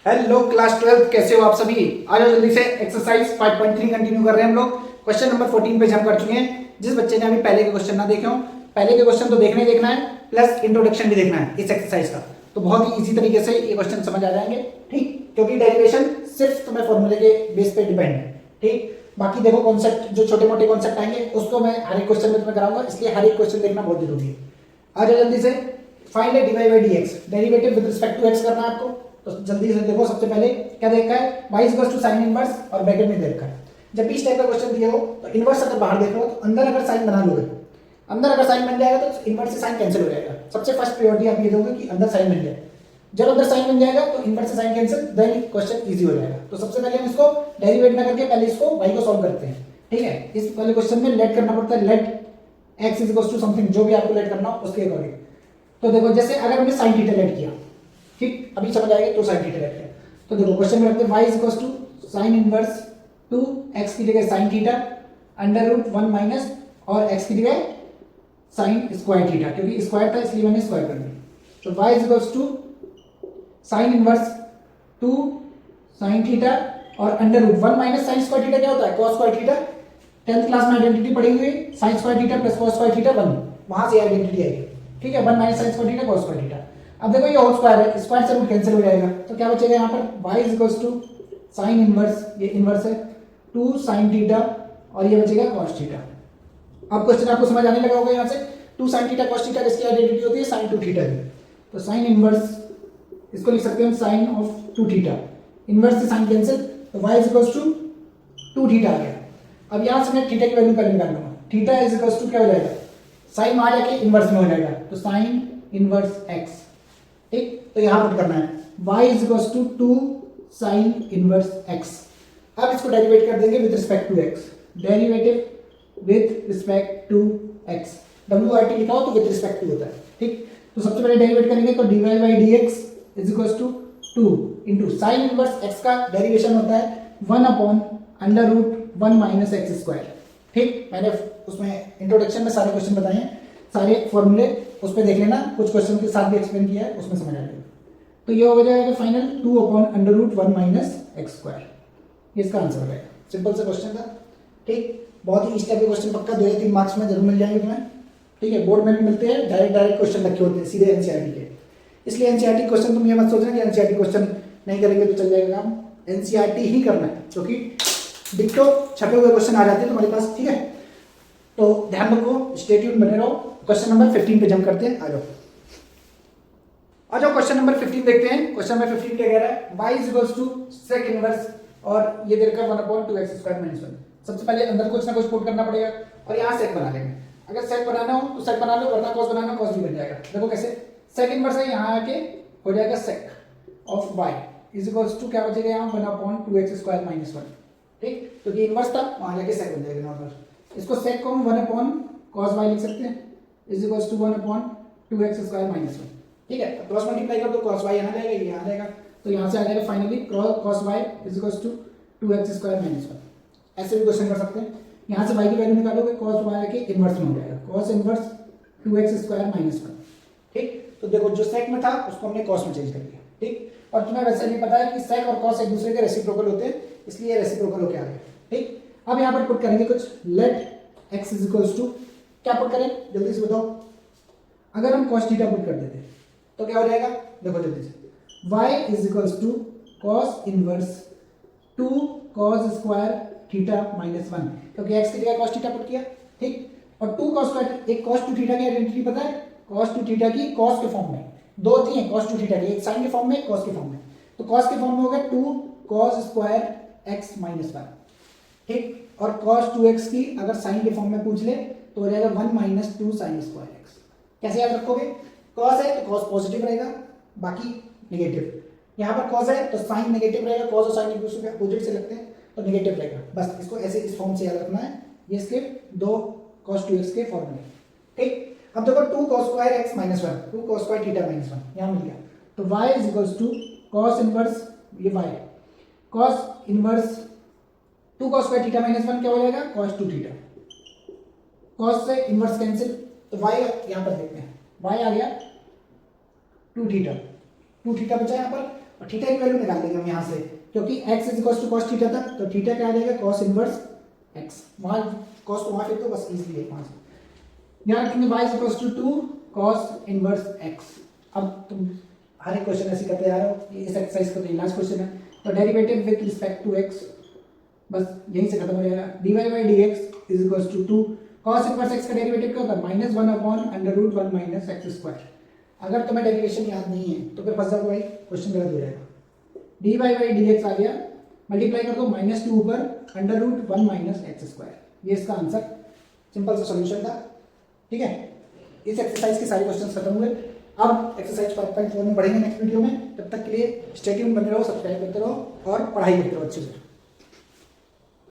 Hello class 12 कैसे हो आप सभी। आ जाओ जल्दी से एक्सरसाइज 5.3 कंटिन्यू कर रहे हैं हम लोग। क्वेश्चन नंबर 14 पे जंप कर चुके हैं। जिस बच्चे ने अभी पहले के क्वेश्चन ना देखे हो, पहले के क्वेश्चन तो देखना ही देखना है, प्लस इंट्रोडक्शन भी देखना है इस एक्सरसाइज का। तो बहुत ही इजी तरीके से ये क्वेश्चन समझ आ जाएंगे, ठीक, क्योंकि डेरिवेशन सिर्फ तुम्हें फॉर्मूले के बेस पे डिपेंड है, ठीक। बाकी देखो कॉन्सेप्ट जो छोटे मोटे कॉन्सेप्ट आएंगे उसको मैं हर एक क्वेश्चन में तुम्हें कराऊंगा, इसलिए हर एक क्वेश्चन देखना बहुत जरूरी है। आ जाओ जल्दी से। Find d y by d x, derivative with respect to x करना है आपको। तो जल्दी से देखो, सबसे पहले क्या देखा है, y equals to sine inverse और ब्रैकेट में देखा है। जब भी इस टाइप का क्वेश्चन दिया हो तो इनवर्स अगर बाहर देख रहे हो तो अंदर अगर साइन बना लोगे, अंदर अगर साइन बन जाएगा तो इनवर्स से साइन कैंसिल हो जाएगा। सबसे फर्स्ट प्रायोरिटी आप ये दोगे कि अंदर साइन बन जाए। जब अंदर साइन बन जाएगा तो इनवर्स से sine cancel, then question easy हो जाएगा। तो सबसे पहले हम इसको डेरिवेट ना करके पहले इसको y को सॉल्व करते हैं, ठीक है। इस वाले क्वेश्चन में लेट करना पड़ता है, let x equals to something, जो भी आपको लेट करना हो उसके अकॉर्डिंग। तो देखो जैसे अगर हमने साइन थीटा लेट किया, ठीक, अभी समझ आएगा तो साइन थीटा लेट किया। तो देखो क्वेश्चन में रखते हैं y equals to sine inverse 2x की जगह sine theta under root 1 minus और x की जगह साइन स्क्वायर थीटा, क्योंकि स्क्वायर था इसलिए मैंने स्क्वायर कर दिया। तो y equals to sine inverse 2 sine theta और under root 1 minus sine square theta क्या होता है, cos square theta. 10th class में आइडेंटिटी पढ़ी हुई, sine square theta plus cos square theta 1, वहां से आइडेंटिटी आएगी, ठीक है। 1 minus sine square theta cos square theta. अब देखो ये होल स्क्वायर है, स्क्वायर से रूट कैंसिल हो जाएगा, तो क्या बचेगा यहाँ पर y equals to sine inverse, ये इनवर्स है 2 साइन थीटा और ये बचेगा cos थीटा। अब क्वेश्चन आपको समझ आने लगा होगा यहाँ से। 2 साइन थीटा cos थीटा किसकी आइडेंटिटी होती है, साइन 2 थीटा की। तो साइन इनवर्स इसको लिख सकते हैं साइन ऑफ 2 थीटा, इनवर्स से साइन कैंसिल, तो y इक्वल्स टू 2 थीटा आ गया। अब यहाँ से मैं थीटा की वैल्यू पहले निकाल लूंगा। थीटा इज इक्वल्स टू क्या हो जाएगा, साइन आ जाके इनवर्स में हो जाएगा, तो साइन इनवर्स x, ठीक। तो यहां पुट करना है y is equals to 2 sine inverse x। अब इसको डेरिवेट कर देंगे with respect to x, derivative with respect to x, WRT लिखा हो तो विद रिस्पेक्ट टू होता है, ठीक। तो सबसे पहले डेरिवेट करेंगे तो dy by dx is equals to 2 into sine inverse x का डेरिवेशन होता है 1 upon under root 1 minus x square, ठीक। मैंने उसमें इंट्रोडक्शन में सारे क्वेश्चन बताए हैं, सारे फॉर्मूले उस पर देख लेना, कुछ क्वेश्चन के साथ भी एक्सप्लेन किया है, उसमें समझ आ जाएगा। तो ये हो जाएगा final 2 upon under root 1 minus x square, इसका आंसर हो जाएगा। सिंपल सा क्वेश्चन था, ठीक। बहुत ही इस टाइप के क्वेश्चन पक्का 2 या 3 मार्क्स में जरूर मिल जाएंगे तुम्हें, ठीक है। बोर्ड में भी मिलते हैं, डायरेक्ट क्वेश्चन रखे होते हैं सीधे एनसीईआरटी के, इसलिए एनसीईआरटी क्वेश्चन तुम ये मत सोचना कि एनसीईआरटी क्वेश्चन नहीं करेंगे तो चल जाएगा काम, एनसीईआरटी ही करना है, क्योंकि डिक्टो छपे हुए क्वेश्चन आ जाते हैं तुम्हारे पास, ठीक है। तो ध्यान रखो, स्टे ट्यून बने रहो। क्वेश्चन नंबर 15 पे जंप करते हैं, आ जाओ क्वेश्चन नंबर 15 देखते हैं। क्वेश्चन नंबर 15 क्या कह रहा है, y is equals to sec inverse और ये दे रखा है 1 अपॉन 2x स्क्वायर माइनस 1। सबसे पहले अंदर कुछ ना कुछ पुट करना पड़ेगा और यहाँ सेक बना लेंगे। अगर सेक बनाना हो तो सेक बना लो, वरना cos बनाना cos भी बन जाएगा। देखो कैसे, सेक इनवर्स है, यहाँ आके हो जाएगा sec of y is equals to क्या बचेगा यहाँ 1 अपॉन 2x स्क्वायर माइनस 1, ठीक। क्योंकि इनवर्स था वहां जाके सेक बन जाएगा नॉर्मल। इसको सेक को हम 1 अपॉन cos y लिख सकते हैं is equals to 1 upon 2x square minus 1, ठीक है। क्रॉस मल्टीप्लाई कर दो, cos y यहाँ जाएगा, ये यहाँ जाएगा, तो यहाँ से आ जाएगा finally cos y is equals to 2x square minus 1। ऐसे भी क्वेश्चन कर सकते हैं, यहाँ से y की वैल्यू निकालोगे cos y के इनवर्स में हो जाएगा, cos inverse 2x square minus 1, ठीक। तो देखो जो सेक में था उसको हमने cos में चेंज कर दिया, ठीक। और तुम्हें वैसे भी पता है कि सेक और cos एक दूसरे के रेसिप्रोकल होते हैं, इसलिए रेसिप्रोकल होके आ गया, ठीक। अब यहाँ पर पुट करेंगे कुछ, let x is equals to क्या पुट करें जल्दी से बताओ। अगर हम cos थीटा पुट कर देते तो क्या हो जाएगा, देखो जल्दी से, y is equals to cos inverse 2 cos square theta minus 1, क्योंकि x की जगह cos थीटा पुट किया, ठीक। और 2 cos स्क्वायर, एक cos 2 थीटा की आइडेंटिटी पता है, cos 2 थीटा की cos के फॉर्म में, दो थी हैं cos 2 थीटा की, एक sin के फॉर्म में एक cos के फॉर्म में। तो cos के फॉर्म में हो गया 2 cos स्क्वायर x माइनस 1, ठीक। और cos 2x की अगर sin के फॉर्म में पूछ ले तो हो जाएगा 1 माइनस 2 sin स्क्वायर x। कैसे याद रखोगे, cos है तो cos पॉजिटिव रहेगा, बाकी नेगेटिव। यहाँ पर cos है तो sin नेगेटिव रहेगा, cos और sin एक दूसरे के अपोजिट से लगते हैं तो नेगेटिव रहेगा। बस इसको ऐसे इस फॉर्म से याद रखना है, ये इसके दो cos 2x के फॉर्मूले, ठीक। अब देखो 2 cos square x minus 1, 2 cos square theta minus 1 यहाँ मिल गया, तो y is equals to cos inverse, ये y cos inverse 2 cos square theta minus 1 क्या हो जाएगा, cos 2 थीटा, cos से इनवर्स कैंसिल, तो y यहाँ पर देखते हैं, y आ गया 2 थीटा, 2 थीटा बचा यहाँ पर, और थीटा की वैल्यू निकाल देंगे हम यहाँ से, क्योंकि x is equal to cos theta था, तो थीटा क्या आ जाएगा cos इनवर्स x। वहाँ cos तो वहाँ फिर तो बस इजीली है वहाँ से। यहाँ रखेंगे y is equal to 2 cos inverse x। अब तुम हर एक क्वेश्चन ऐसे करते जा रहे हो, इस एक्सरसाइज का तो लास्ट क्वेश्चन है, तो derivative with respect to x बस यहीं से खत्म हो जाएगा। dy by dx is equal to 2 cos inverse x का डेरिवेटिव क्या होता है -1/√1 माइनस एक्स स्क्वायर। अगर तुम्हें डेरिवेशन याद नहीं है तो फिर फंस जाओगे भाई, क्वेश्चन गलत हो जाएगा। dy by dx आ गया, मल्टीप्लाई कर दो -2 ऊपर √1 माइनस एक्स स्क्वायर, ये इसका आंसर, सिंपल सा सॉल्यूशन था। ठीक है, इस एक्सरसाइज के सारे क्वेश्चंस खत्म हुए। अब एक्सरसाइज 5.4 में बढ़ेंगे नेक्स्ट वीडियो में, तब तक के लिए स्टे ट्यून बने रहो, सब्सक्राइब करते रहो और पढ़ाई करते रहो अच्छे से।